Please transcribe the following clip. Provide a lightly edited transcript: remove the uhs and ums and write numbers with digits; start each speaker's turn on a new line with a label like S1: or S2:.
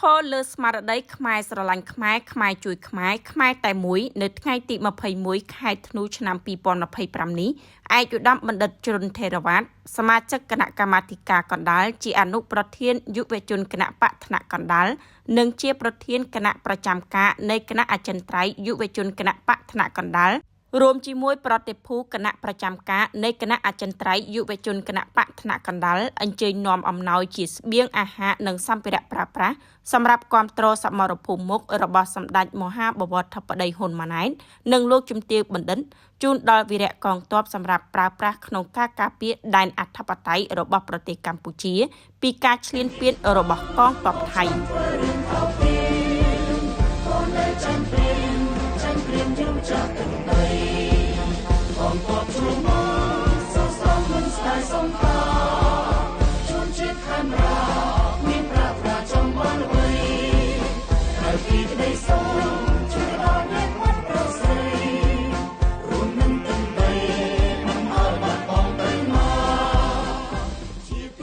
S1: ធរលើស្មារតីខ្មែរស្រឡាញ់ខ្មែរខ្មែរជួយខ្មែរតែមួយនៅថ្ងៃទី21ខែធ្នូឆ្នាំ2025នេះឯកឧត្តមបណ្ឌិតជ្រុនថេរវ៉ាតសមាជិកគណៈកម្មាធិការកណ្ដាលជាអនុប្រធានយុវជនគណៈបកថ្នាក់កណ្ដាលនិងជាប្រធានគណៈប្រចាំការនៃគណៈអចិន្ត្រៃយ៍យុវជនគណៈបកថ្នាក់កណ្ដាលរួមជាមួយប្រតិភូគណៈប្រចាំការនៃគណៈអចិន្ត្រៃយ៍យុវជនគណៈបកថ្នាក់កណ្ដាលអញ្ជើញនាំអំណោយជាស្បៀងអាហារនិងសម្ភារៈប្រើប្រាស់សម្រាប់គាំទ្រសមរភូមិមុខរបស់សម្ដេចមហាបវរធិបតីហ៊ុនម៉ាណែតនិងលោកជំទាវបណ្ឌិតជូនដល់វីរៈកងទ័ពសម្រាប់ប្រើប្រាស់ក្នុងការការពារដែនអធិបតេយ្យរបស់ប្រទេសកម្ពុជាពីការឈ្លានពានរបស់កងទ័ពថៃ